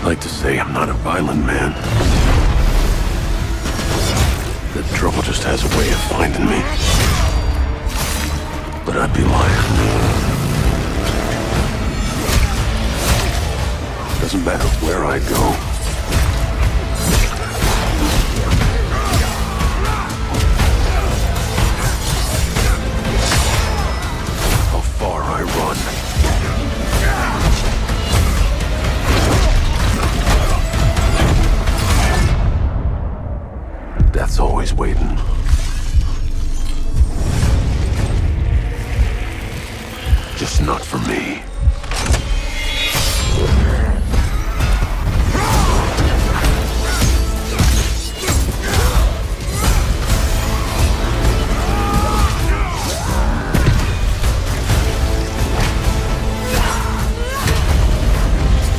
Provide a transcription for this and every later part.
like to say I'm not a violent man. The trouble just has a way of finding me. But I'd be lying. Doesn't matter where I go. How far I run. Death's always waiting. Just not for me.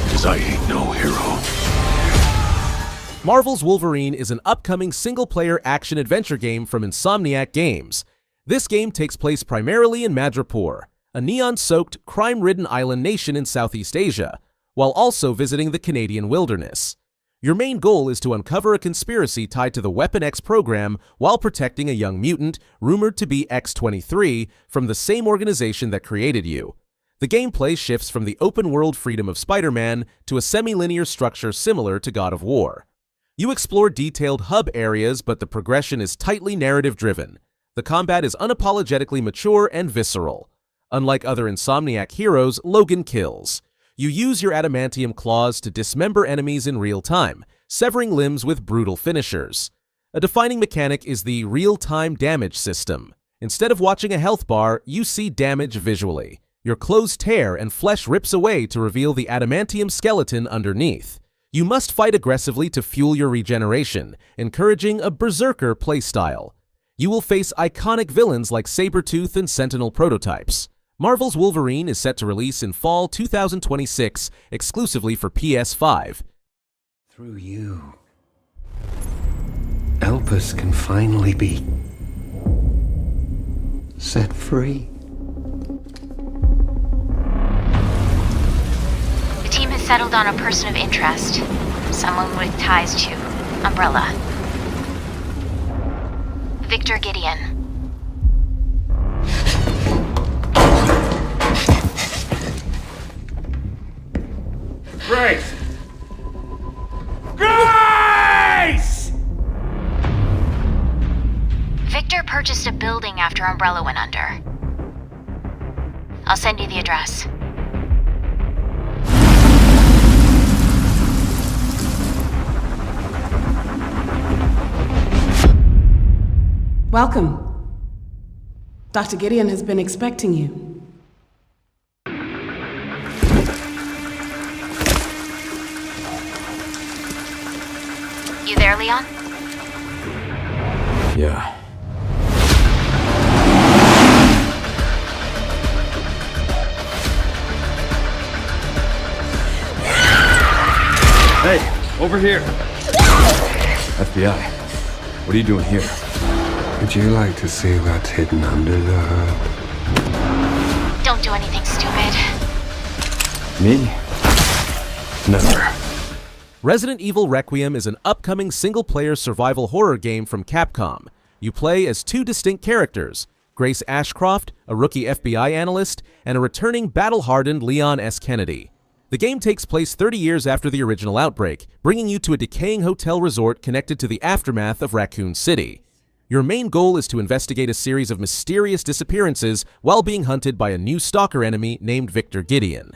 Because I ain't no hero. Marvel's Wolverine is an upcoming single-player action-adventure game from Insomniac Games. This game takes place primarily in Madripoor, a neon-soaked, crime-ridden island nation in Southeast Asia, while also visiting the Canadian wilderness. Your main goal is to uncover a conspiracy tied to the Weapon X program while protecting a young mutant, rumored to be X-23, from the same organization that created you. The gameplay shifts from the open-world freedom of Spider-Man to a semi-linear structure similar to God of War. You explore detailed hub areas, but the progression is tightly narrative-driven. The combat is unapologetically mature and visceral. Unlike other Insomniac heroes, Logan kills. You use your adamantium claws to dismember enemies in real time, severing limbs with brutal finishers. A defining mechanic is the real-time damage system. Instead of watching a health bar, you see damage visually. Your clothes tear and flesh rips away to reveal the adamantium skeleton underneath. You must fight aggressively to fuel your regeneration, encouraging a berserker playstyle. You will face iconic villains like Sabretooth and Sentinel prototypes. Marvel's Wolverine is set to release in fall 2026, exclusively for PS5. Through you, Elpis can finally be set free. The team has settled on a person of interest, someone with ties to Umbrella. Victor Gideon. Grace! Grace! Victor purchased a building after Umbrella went under. I'll send you the address. Welcome. Dr. Gideon has been expecting you. You there, Leon? Yeah. Hey, over here. FBI, what are you doing here? Would you like to see what's hidden under the hood? Don't do anything stupid. Me? Never. Resident Evil Requiem is an upcoming single-player survival horror game from Capcom. You play as two distinct characters, Grace Ashcroft, a rookie FBI analyst, and a returning battle-hardened Leon S. Kennedy. The game takes place 30 years after the original outbreak, bringing you to a decaying hotel resort connected to the aftermath of Raccoon City. Your main goal is to investigate a series of mysterious disappearances while being hunted by a new stalker enemy named Victor Gideon.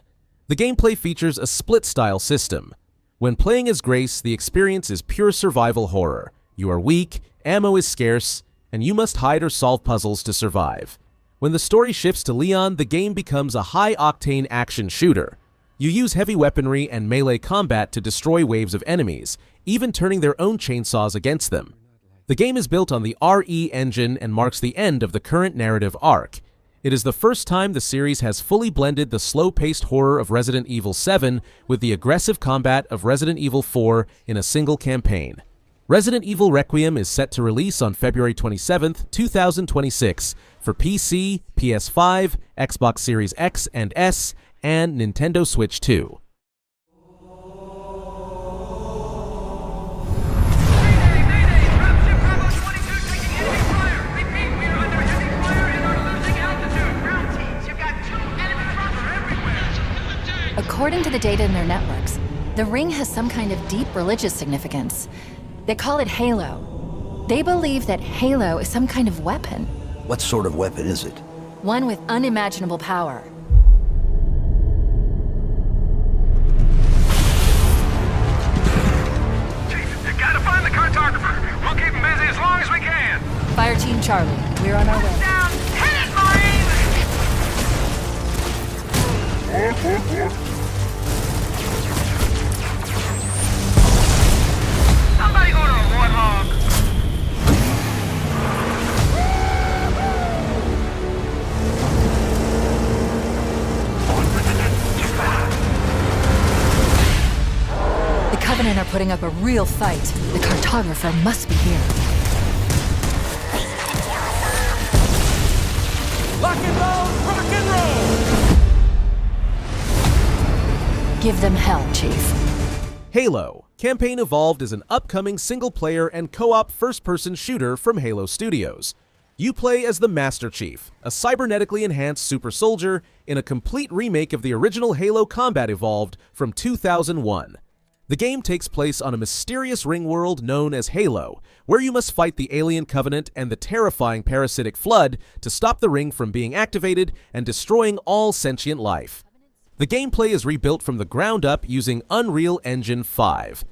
The gameplay features a split-style system. When playing as Grace, the experience is pure survival horror. You are weak, ammo is scarce, and you must hide or solve puzzles to survive. When the story shifts to Leon, the game becomes a high-octane action shooter. You use heavy weaponry and melee combat to destroy waves of enemies, even turning their own chainsaws against them. The game is built on the RE engine and marks the end of the current narrative arc. It is the first time the series has fully blended the slow-paced horror of Resident Evil 7 with the aggressive combat of Resident Evil 4 in a single campaign. Resident Evil Requiem is set to release on February 27, 2026 for PC, PS5, Xbox Series X and S, and Nintendo Switch 2. According to the data in their networks, the ring has some kind of deep religious significance. They call it Halo. They believe that Halo is some kind of weapon. What sort of weapon is it? One with unimaginable power. Chief, you gotta find the cartographer. We'll keep him busy as long as we can. Fire Team Charlie, we're on our way. Down! Hit it, Marine! Somebody go to a warthog. The Covenant are putting up a real fight. The cartographer must be here. Rock and roll! Rock and roll! Give them hell, Chief. Halo. Campaign Evolved is an upcoming single-player and co-op first-person shooter from Halo Studios. You play as the Master Chief, a cybernetically enhanced super soldier in a complete remake of the original Halo Combat Evolved from 2001. The game takes place on a mysterious ring world known as Halo, where you must fight the alien Covenant and the terrifying parasitic Flood to stop the ring from being activated and destroying all sentient life. The gameplay is rebuilt from the ground up using Unreal Engine 5.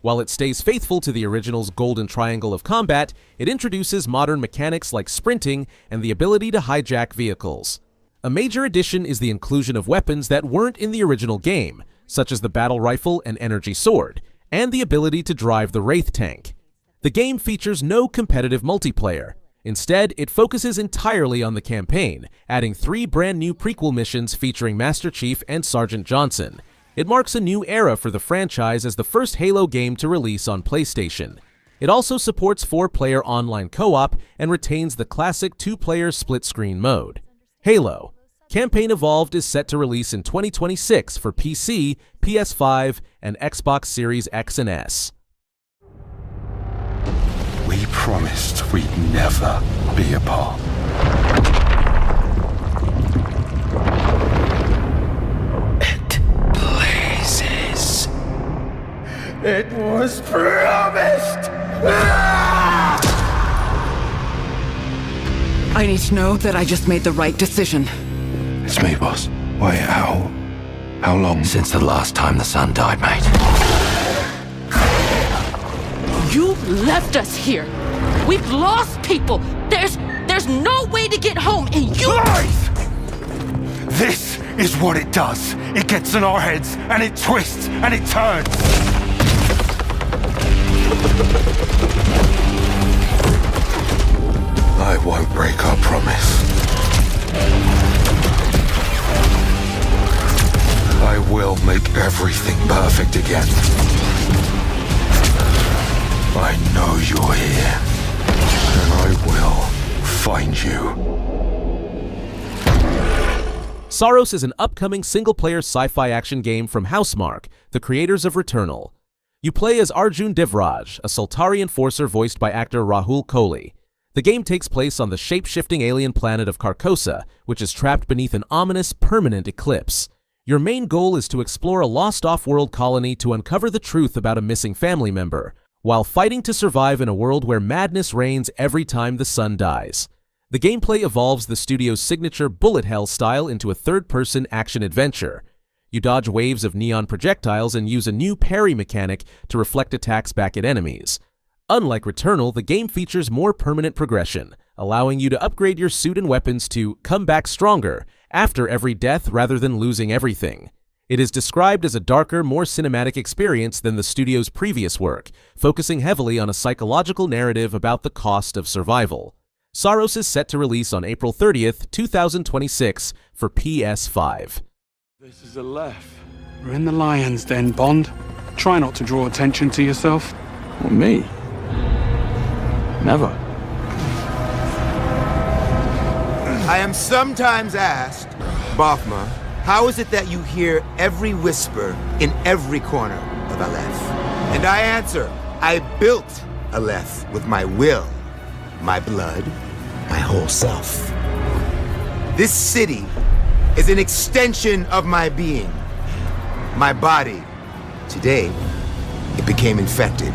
While it stays faithful to the original's golden triangle of combat, it introduces modern mechanics like sprinting and the ability to hijack vehicles. A major addition is the inclusion of weapons that weren't in the original game, such as the battle rifle and energy sword, and the ability to drive the Wraith tank. The game features no competitive multiplayer. Instead, it focuses entirely on the campaign, adding 3 brand new prequel missions featuring Master Chief and Sergeant Johnson. It marks a new era for the franchise as the first Halo game to release on PlayStation. It also supports 4-player online co-op and retains the classic 2-player split-screen mode. Halo. Campaign Evolved is set to release in 2026 for PC, PS5, and Xbox Series X and S. We promised we'd never be apart. It blazes. It was promised! I need to know that I just made the right decision. It's me, boss. Wait, how long? Since the last time the sun died, mate. You left us here. We've lost people. There's no way to get home, and you... Lies! This is what it does. It gets in our heads, and it twists, and it turns. I won't break our promise. I will make everything perfect again. I know you're here, and I will find you. Saros is an upcoming single-player sci-fi action game from Housemarque, the creators of Returnal. You play as Arjun Devraj, a Sultari enforcer voiced by actor Rahul Kohli. The game takes place on the shape-shifting alien planet of Carcosa, which is trapped beneath an ominous, permanent eclipse. Your main goal is to explore a lost off-world colony to uncover the truth about a missing family member, while fighting to survive in a world where madness reigns every time the sun dies. The gameplay evolves the studio's signature bullet hell style into a third-person action-adventure. You dodge waves of neon projectiles and use a new parry mechanic to reflect attacks back at enemies. Unlike Returnal, the game features more permanent progression, allowing you to upgrade your suit and weapons to come back stronger after every death rather than losing everything. It is described as a darker, more cinematic experience than the studio's previous work, focusing heavily on a psychological narrative about the cost of survival. Saros is set to release on April 30th, 2026 for PS5. This is Aleph. We're in the lion's den, Bond. Try not to draw attention to yourself. Well, me? Never. I am sometimes asked, Bafma, how is it that you hear every whisper in every corner of Aleph? And I answer, I built Aleph with my will, my blood, my whole self. This city is an extension of my being. my body. Today, it became infected.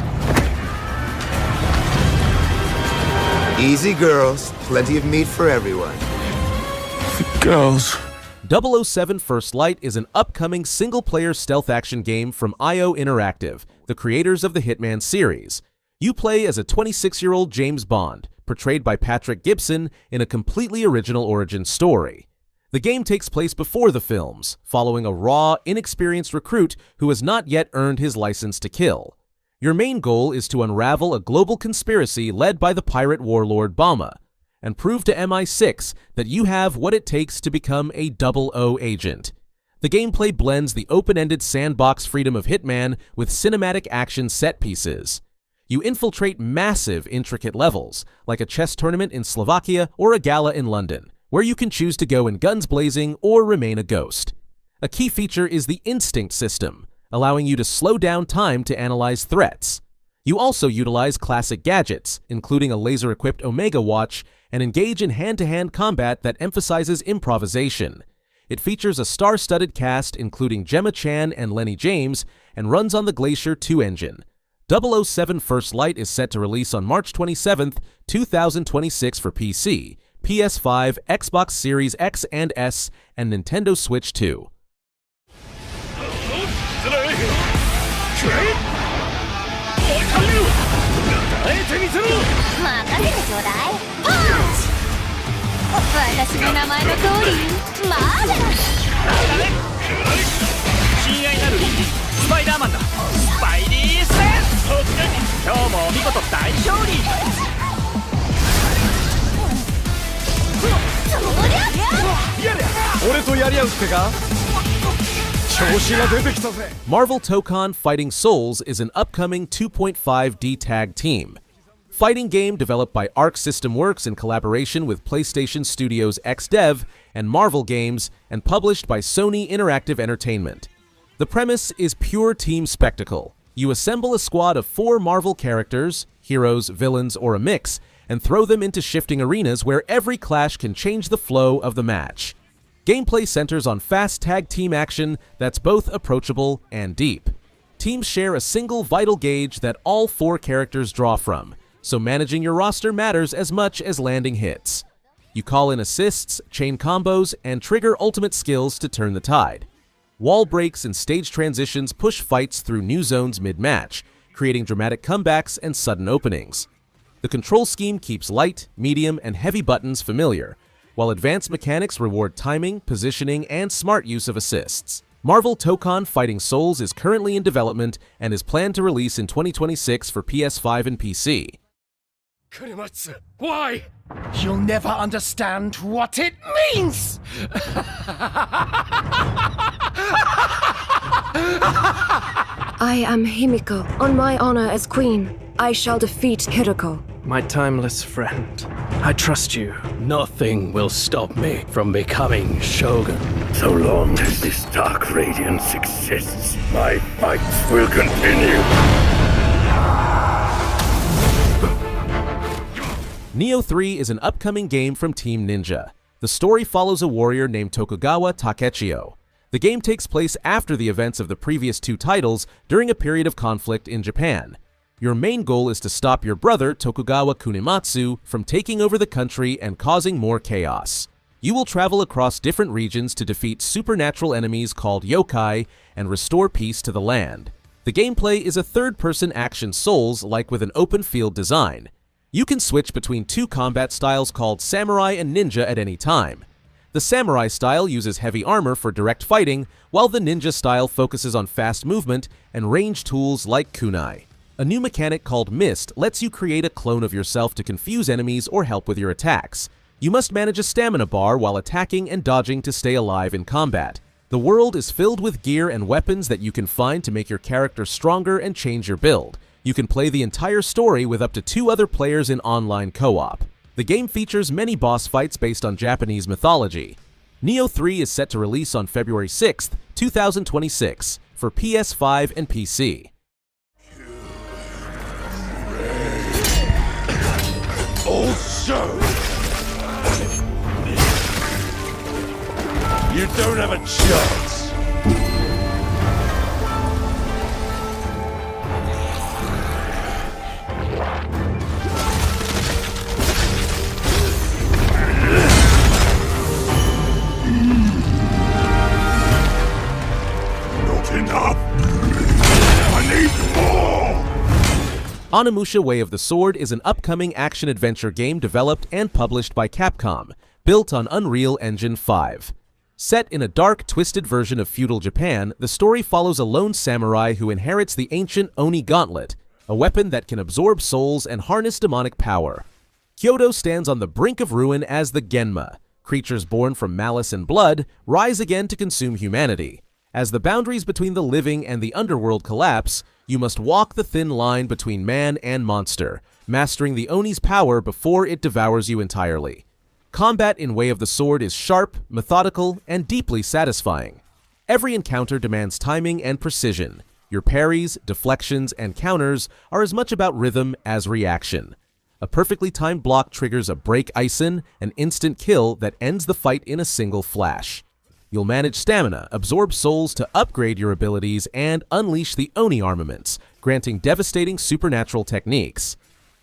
Easy, girls. Plenty of meat for everyone. Girls. 007 First Light is an upcoming single-player stealth action game from Nioh Interactive, the creators of the Hitman series. You play as a 26-year-old James Bond, portrayed by Patrick Gibson in a completely original origin story. The game takes place before the films, following a raw, inexperienced recruit who has not yet earned his license to kill. Your main goal is to unravel a global conspiracy led by the pirate warlord Bama, and prove to MI6 that you have what it takes to become a 00 agent. The gameplay blends the open-ended sandbox freedom of Hitman with cinematic action set pieces. You infiltrate massive, intricate levels, like a chess tournament in Slovakia or a gala in London, where you can choose to go in guns blazing or remain a ghost. A key feature is the Instinct system, allowing you to slow down time to analyze threats. You also utilize classic gadgets, including a laser-equipped Omega watch, and engage in hand-to-hand combat that emphasizes improvisation. It features a star-studded cast including Gemma Chan and Lenny James, and runs on the Glacier 2 engine. 007 First Light is set to release on March 27, 2026 for PC, PS5, Xbox Series X and S, and Nintendo Switch 2. Marvel Tokon Fighting Souls is an upcoming 2.5D tag team fighting game developed by Arc System Works in collaboration with PlayStation Studios XDev and Marvel Games, and published by Sony Interactive Entertainment. The premise is pure team spectacle. You assemble a squad of 4 Marvel characters, heroes, villains, or a mix, and throw them into shifting arenas where every clash can change the flow of the match. Gameplay centers on fast tag team action that's both approachable and deep. Teams share a single vital gauge that all 4 characters draw from, so managing your roster matters as much as landing hits. You call in assists, chain combos, and trigger ultimate skills to turn the tide. Wall breaks and stage transitions push fights through new zones mid-match, creating dramatic comebacks and sudden openings. The control scheme keeps light, medium, and heavy buttons familiar, while advanced mechanics reward timing, positioning, and smart use of assists. Marvel Tokon Fighting Souls is currently in development and is planned to release in 2026 for PS5 and PC. Kurimatsu, why? You'll never understand what it means! I am Himiko. On my honor as queen, I shall defeat Hiroko. My timeless friend, I trust you. Nothing will stop me from becoming Shogun. So long as this dark radiance exists, my fights will continue. Nioh 3 is an upcoming game from Team Ninja. The story follows a warrior named Tokugawa Takechio. The game takes place after the events of the previous 2 titles during a period of conflict in Japan. Your main goal is to stop your brother, Tokugawa Kunimatsu, from taking over the country and causing more chaos. You will travel across different regions to defeat supernatural enemies called Yotei and restore peace to the land. The gameplay is a third-person action Souls-like with an open-field design. You can switch between 2 combat styles called Samurai and Ninja at any time. The Samurai style uses heavy armor for direct fighting, while the Ninja style focuses on fast movement and range tools like kunai. A new mechanic called Mist lets you create a clone of yourself to confuse enemies or help with your attacks. You must manage a stamina bar while attacking and dodging to stay alive in combat. The world is filled with gear and weapons that you can find to make your character stronger and change your build. You can play the entire story with up to 2 other players in online co-op. The game features many boss fights based on Japanese mythology. Nioh 3 is set to release on February 6, 2026 for PS5 and PC. Also, you don't have a chance. Onimusha Way of the Sword is an upcoming action-adventure game developed and published by Capcom, built on Unreal Engine 5. Set in a dark, twisted version of feudal Japan, the story follows a lone samurai who inherits the ancient Oni Gauntlet, a weapon that can absorb souls and harness demonic power. Kyoto stands on the brink of ruin as the Genma. Creatures born from malice and blood rise again to consume humanity. As the boundaries between the living and the underworld collapse, you must walk the thin line between man and monster, mastering the Oni's power before it devours you entirely. Combat in Way of the Sword is sharp, methodical, and deeply satisfying. Every encounter demands timing and precision. Your parries, deflections, and counters are as much about rhythm as reaction. A perfectly timed block triggers a break Ison, an instant kill that ends the fight in a single flash. You'll manage stamina, absorb souls to upgrade your abilities, and unleash the Oni armaments, granting devastating supernatural techniques.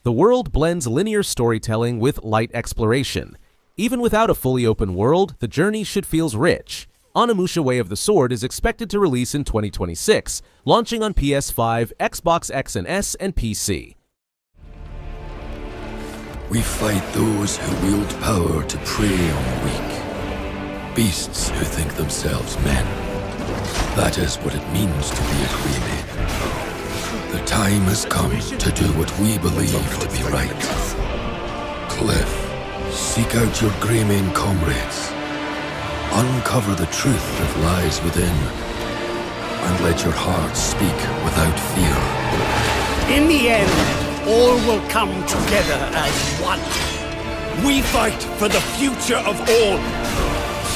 The world blends linear storytelling with light exploration. Even without a fully open world, the journey should feel rich. Onimusha Way of the Sword is expected to release in 2026, launching on PS5, Xbox X and S, and PC. We fight those who wield power to prey on the weak. Beasts who think themselves men. That is what it means to be a Freeman. The time has come to do what we believe to be right. Cliff, seek out your Greymane comrades. Uncover the truth that lies within, and let your heart speak without fear. In the end, all will come together as one. We fight for the future of all.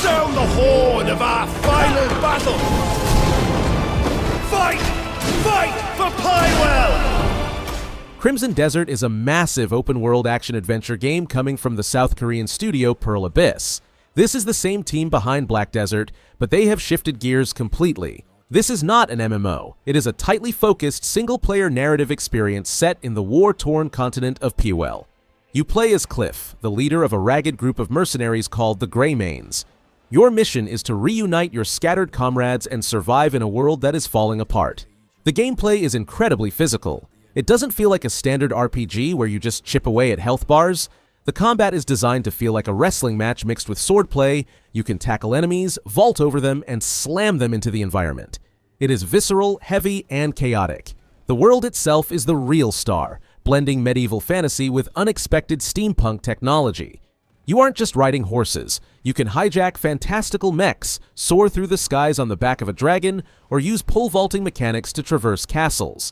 Sound the horn of our final battle. Fight! Fight for Pywell! Crimson Desert is a massive open-world action-adventure game coming from the South Korean studio Pearl Abyss. This is the same team behind Black Desert, but they have shifted gears completely. This is not an MMO. It is a tightly focused, single-player narrative experience set in the war-torn continent of Pywell. You play as Cliff, the leader of a ragged group of mercenaries called the Greymanes. Your mission is to reunite your scattered comrades and survive in a world that is falling apart. The gameplay is incredibly physical. It doesn't feel like a standard RPG where you just chip away at health bars. The combat is designed to feel like a wrestling match mixed with swordplay. You can tackle enemies, vault over them, and slam them into the environment. It is visceral, heavy, and chaotic. The world itself is the real star, blending medieval fantasy with unexpected steampunk technology. You aren't just riding horses. You can hijack fantastical mechs, soar through the skies on the back of a dragon, or use pole vaulting mechanics to traverse castles.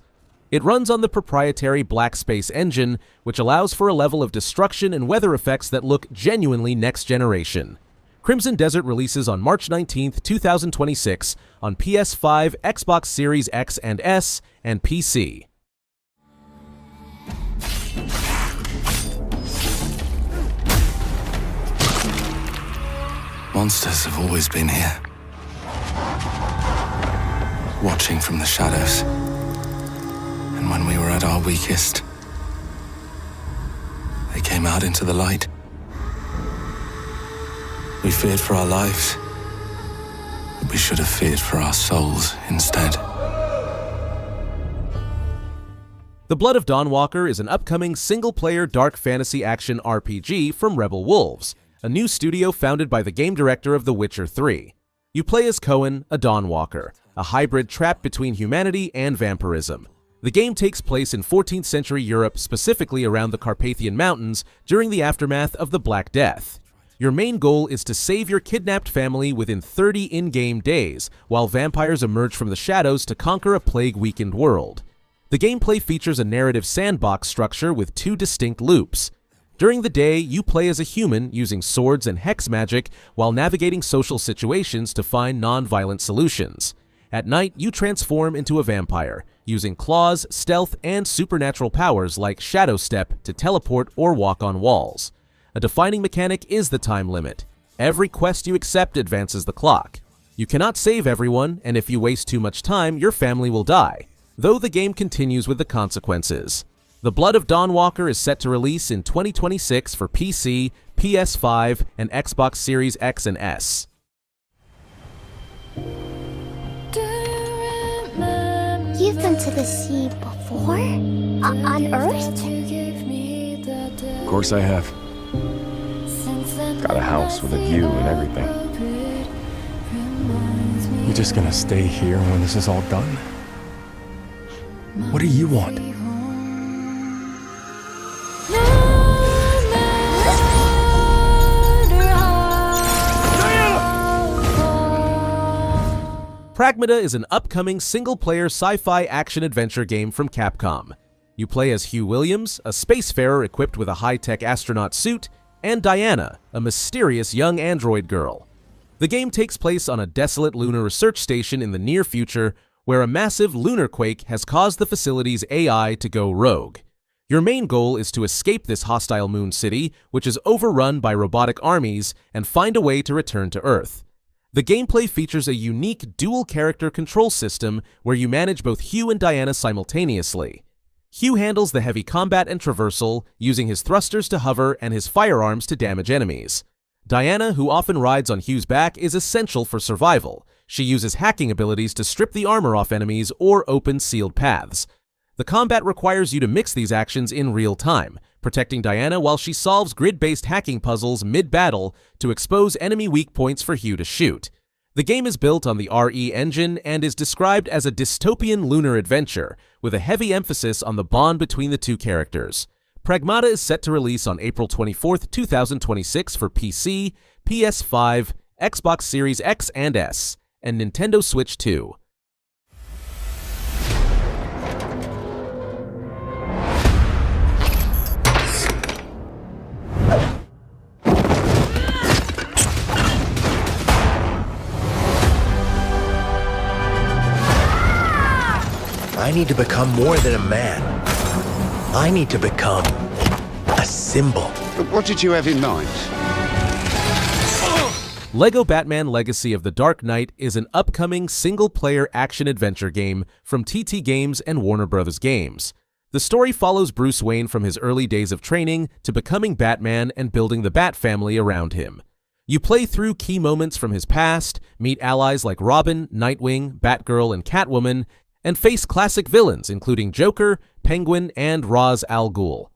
It runs on the proprietary Black Space engine, which allows for a level of destruction and weather effects that look genuinely next generation. Crimson Desert releases on March 19, 2026 on PS5, Xbox Series X and S, and PC. Monsters have always been here, watching from the shadows. And when we were at our weakest, they came out into the light. We feared for our lives, but we should have feared for our souls instead. The Blood of Dawnwalker is an upcoming single-player dark fantasy action RPG from Rebel Wolves, a new studio founded by the game director of The Witcher 3. You play as Cohen, a Dawnwalker, a hybrid trapped between humanity and vampirism. The game takes place in 14th century Europe, specifically around the Carpathian Mountains, during the aftermath of the Black Death. Your main goal is to save your kidnapped family within 30 in-game days, while vampires emerge from the shadows to conquer a plague-weakened world. The gameplay features a narrative sandbox structure with 2 distinct loops. During the day, you play as a human using swords and hex magic while navigating social situations to find non-violent solutions. At night, you transform into a vampire, using claws, stealth, and supernatural powers like Shadow Step to teleport or walk on walls. A defining mechanic is the time limit. Every quest you accept advances the clock. You cannot save everyone, and if you waste too much time, your family will die, though the game continues with the consequences. The Blood of Dawnwalker is set to release in 2026 for PC, PS5, and Xbox Series X and S. You've been to the sea before? On Earth? Of course I have. Got a house with a view and everything. You just gonna stay here when this is all done? What do you want? Pragmata is an upcoming single-player sci-fi action-adventure game from Capcom. You play as Hugh Williams, a spacefarer equipped with a high-tech astronaut suit, and Diana, a mysterious young android girl. The game takes place on a desolate lunar research station in the near future, where a massive lunar quake has caused the facility's AI to go rogue. Your main goal is to escape this hostile moon city, which is overrun by robotic armies, and find a way to return to Earth. The gameplay features a unique dual-character control system where you manage both Hugh and Diana simultaneously. Hugh handles the heavy combat and traversal, using his thrusters to hover and his firearms to damage enemies. Diana, who often rides on Hugh's back, is essential for survival. She uses hacking abilities to strip the armor off enemies or open sealed paths. The combat requires you to mix these actions in real time, protecting Diana while she solves grid-based hacking puzzles mid-battle to expose enemy weak points for Hugh to shoot. The game is built on the RE engine and is described as a dystopian lunar adventure, with a heavy emphasis on the bond between the two characters. Pragmata is set to release on April 24, 2026 for PC, PS5, Xbox Series X and S, and Nintendo Switch 2. I need to become more than a man. I need to become a symbol. But what did you have in mind? LEGO Batman Legacy of the Dark Knight is an upcoming single-player action-adventure game from TT Games and Warner Bros. Games. The story follows Bruce Wayne from his early days of training to becoming Batman and building the Bat family around him. You play through key moments from his past, meet allies like Robin, Nightwing, Batgirl, and Catwoman, and face classic villains including Joker, Penguin, and Ra's al Ghul.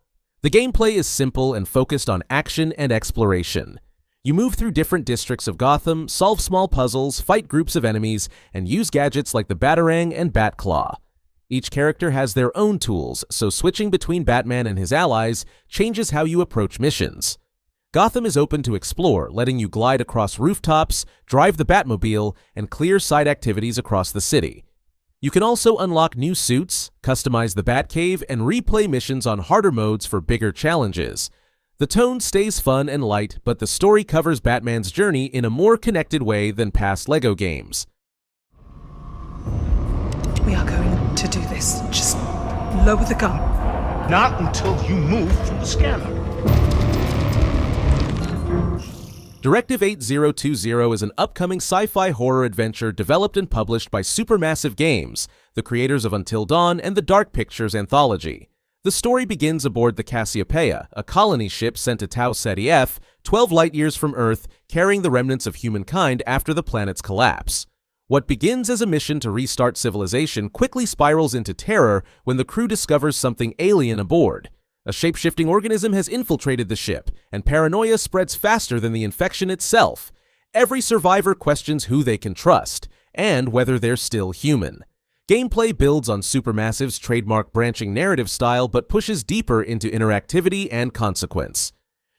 The gameplay is simple and focused on action and exploration. You move through different districts of Gotham, solve small puzzles, fight groups of enemies, and use gadgets like the Batarang and Batclaw. Each character has their own tools, so switching between Batman and his allies changes how you approach missions. Gotham is open to explore, letting you glide across rooftops, drive the Batmobile, and clear side activities across the city. You can also unlock new suits, customize the Batcave, and replay missions on harder modes for bigger challenges. The tone stays fun and light, but the story covers Batman's journey in a more connected way than past LEGO games. We are going to do this. Just lower the gun. Not until you move from the scanner. Directive 8020 is an upcoming sci-fi horror adventure developed and published by Supermassive Games, the creators of Until Dawn and the Dark Pictures anthology. The story begins aboard the Cassiopeia, a colony ship sent to Tau Ceti F, 12 light-years from Earth, carrying the remnants of humankind after the planet's collapse. What begins as a mission to restart civilization quickly spirals into terror when the crew discovers something alien aboard. A shape-shifting organism has infiltrated the ship, and paranoia spreads faster than the infection itself. Every survivor questions who they can trust, and whether they're still human. Gameplay builds on Supermassive's trademark branching narrative style but pushes deeper into interactivity and consequence.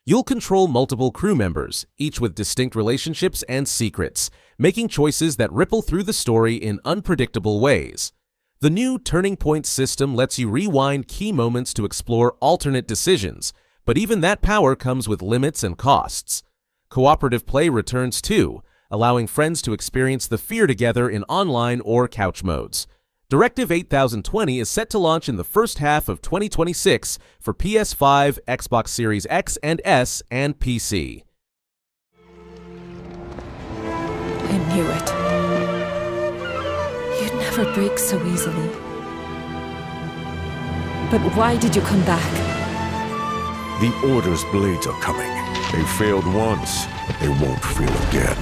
You'll control multiple crew members, each with distinct relationships and secrets, making choices that ripple through the story in unpredictable ways. The new Turning Point system lets you rewind key moments to explore alternate decisions, but even that power comes with limits and costs. Cooperative play returns too, allowing friends to experience the fear together in online or couch modes. Directive 8020 is set to launch in the first half of 2026 for PS5, Xbox Series X and S, and PC. I knew it. You'd never break so easily. But why did you come back? The Order's blades are coming. They failed once, but they won't fail again.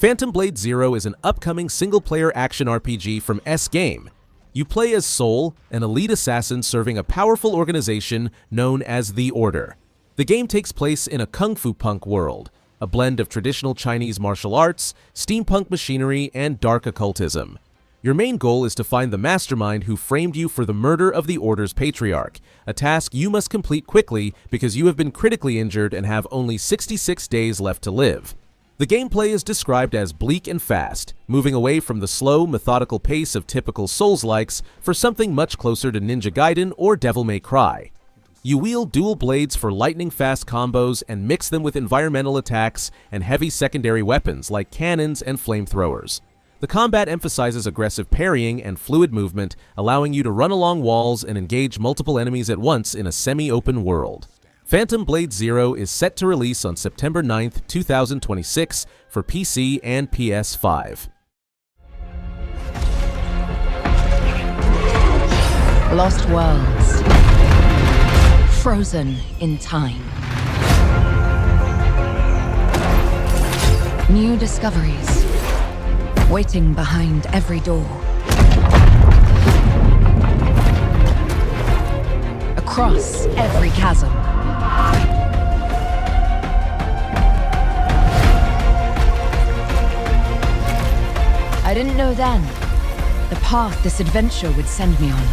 Phantom Blade Zero is an upcoming single-player action RPG from S-Game. You play as Soul, an elite assassin serving a powerful organization known as the Order. The game takes place in a kung fu punk world, a blend of traditional Chinese martial arts, steampunk machinery, and dark occultism. Your main goal is to find the mastermind who framed you for the murder of the Order's patriarch, a task you must complete quickly because you have been critically injured and have only 66 days left to live. The gameplay is described as bleak and fast, moving away from the slow, methodical pace of typical Souls-likes for something much closer to Ninja Gaiden or Devil May Cry. You wield dual blades for lightning-fast combos and mix them with environmental attacks and heavy secondary weapons like cannons and flamethrowers. The combat emphasizes aggressive parrying and fluid movement, allowing you to run along walls and engage multiple enemies at once in a semi-open world. Phantom Blade Zero is set to release on September 9th, 2026 for PC and PS5. Lost worlds. Frozen in time. New discoveries. Waiting behind every door. Across every chasm. I didn't know then the path this adventure would send me on.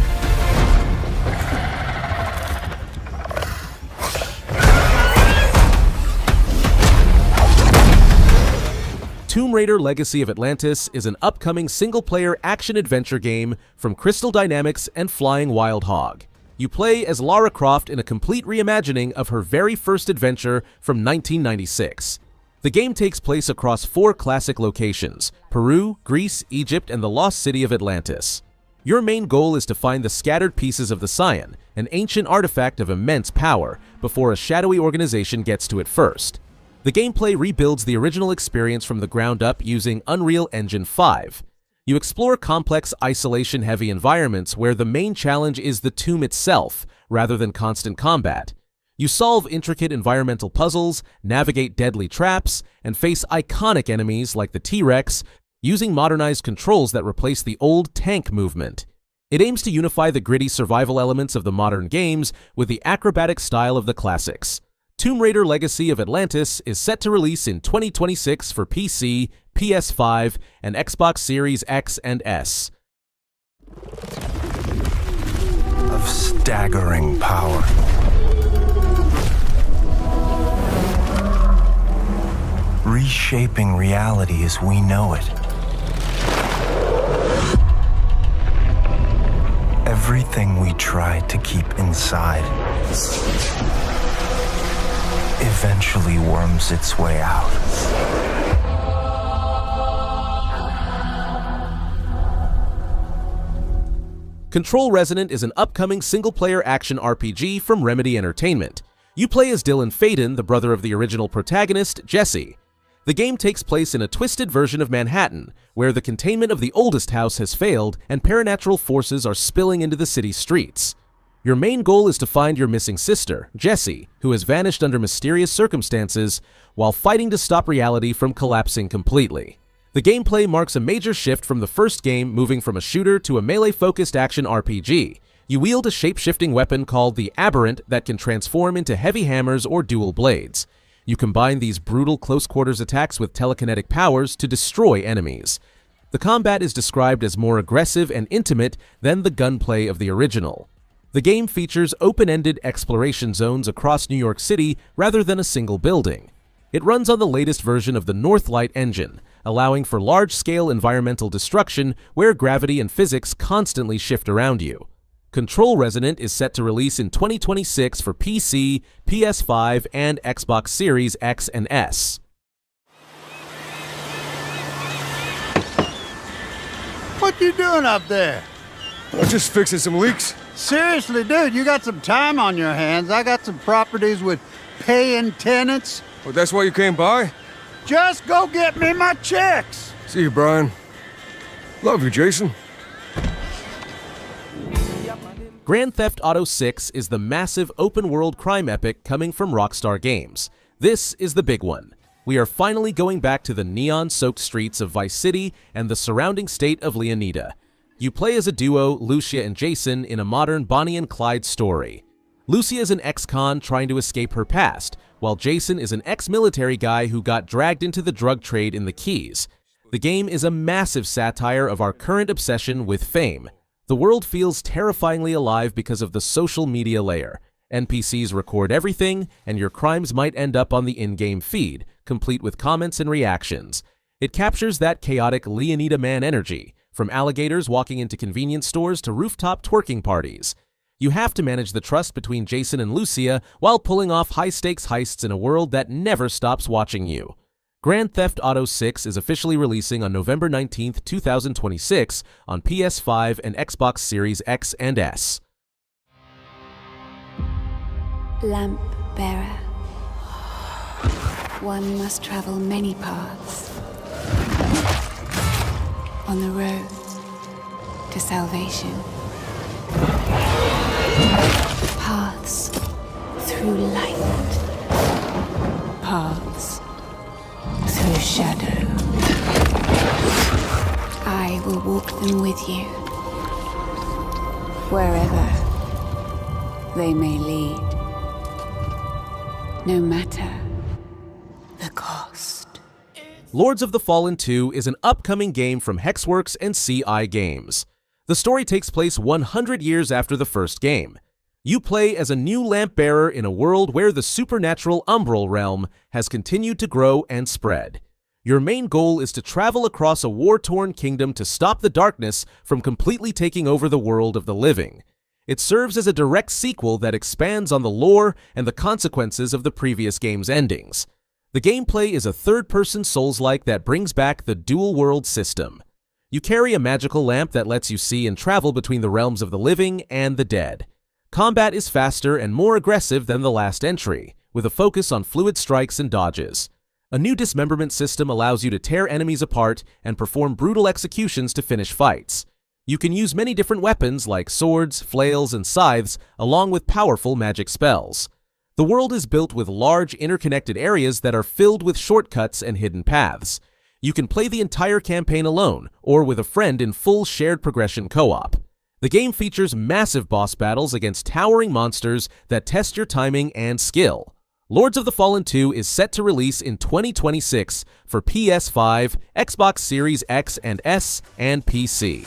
Tomb Raider: Legacy of Atlantis is an upcoming single-player action-adventure game from Crystal Dynamics and Flying Wild Hog. You play as Lara Croft in a complete reimagining of her very first adventure from 1996. The game takes place across 4 classic locations: Peru, Greece, Egypt, and the lost city of Atlantis. Your main goal is to find the scattered pieces of the Scion, an ancient artifact of immense power, before a shadowy organization gets to it first. The gameplay rebuilds the original experience from the ground up using Unreal Engine 5. You explore complex, isolation-heavy environments where the main challenge is the tomb itself, rather than constant combat. You solve intricate environmental puzzles, navigate deadly traps, and face iconic enemies like the T-Rex, using modernized controls that replace the old tank movement. It aims to unify the gritty survival elements of the modern games with the acrobatic style of the classics. Tomb Raider: Legacy of Atlantis is set to release in 2026 for PC, PS5, and Xbox Series X and S. Of staggering power. Reshaping reality as we know it. Everything we tried to keep inside eventually worms its way out. Control Resonant is an upcoming single-player action RPG from Remedy Entertainment. You play as Dylan Faden, the brother of the original protagonist, Jesse. The game takes place in a twisted version of Manhattan, where the containment of the oldest house has failed and paranatural forces are spilling into the city's streets. Your main goal is to find your missing sister, Jessie, who has vanished under mysterious circumstances, while fighting to stop reality from collapsing completely. The gameplay marks a major shift from the first game, moving from a shooter to a melee-focused action RPG. You wield a shape-shifting weapon called the Aberrant that can transform into heavy hammers or dual blades. You combine these brutal close-quarters attacks with telekinetic powers to destroy enemies. The combat is described as more aggressive and intimate than the gunplay of the original. The game features open-ended exploration zones across New York City rather than a single building. It runs on the latest version of the Northlight engine, allowing for large-scale environmental destruction where gravity and physics constantly shift around you. Control Resonant is set to release in 2026 for PC, PS5, and Xbox Series X and S. What you doing up there? I'm just fixing some leaks. Seriously, dude, you got some time on your hands. I got some properties with paying tenants. Oh, that's why you came by? Just go get me my checks. See you, Brian. Love you, Jason. Grand Theft Auto 6 is the massive open-world crime epic coming from Rockstar Games. This is the big one. We are finally going back to the neon-soaked streets of Vice City and the surrounding state of Leonida. You play as a duo, Lucia and Jason, in a modern Bonnie and Clyde story. Lucia is an ex-con trying to escape her past, while Jason is an ex-military guy who got dragged into the drug trade in the Keys. The game is a massive satire of our current obsession with fame. The world feels terrifyingly alive because of the social media layer. NPCs record everything, and your crimes might end up on the in-game feed, complete with comments and reactions. It captures that chaotic Leonida man energy, from alligators walking into convenience stores to rooftop twerking parties. You have to manage the trust between Jason and Lucia while pulling off high-stakes heists in a world that never stops watching you. Grand Theft Auto 6 is officially releasing on November 19, 2026 on PS5 and Xbox Series X and S. Lamp bearer. One must travel many paths on the road to salvation. Paths through light. Paths through shadow. I will walk them with you, wherever they may lead, no matter the cost. Lords of the Fallen 2 is an upcoming game from Hexworks and CI Games. The story takes place 100 years after the first game. You play as a new lamp bearer in a world where the supernatural Umbral realm has continued to grow and spread. Your main goal is to travel across a war-torn kingdom to stop the darkness from completely taking over the world of the living. It serves as a direct sequel that expands on the lore and the consequences of the previous game's endings. The gameplay is a third-person Souls-like that brings back the dual-world system. You carry a magical lamp that lets you see and travel between the realms of the living and the dead. Combat is faster and more aggressive than the last entry, with a focus on fluid strikes and dodges. A new dismemberment system allows you to tear enemies apart and perform brutal executions to finish fights. You can use many different weapons like swords, flails, and scythes, along with powerful magic spells. The world is built with large, interconnected areas that are filled with shortcuts and hidden paths. You can play the entire campaign alone, or with a friend in full shared progression co-op. The game features massive boss battles against towering monsters that test your timing and skill. Lords of the Fallen 2 is set to release in 2026 for PS5, Xbox Series X and S, and PC.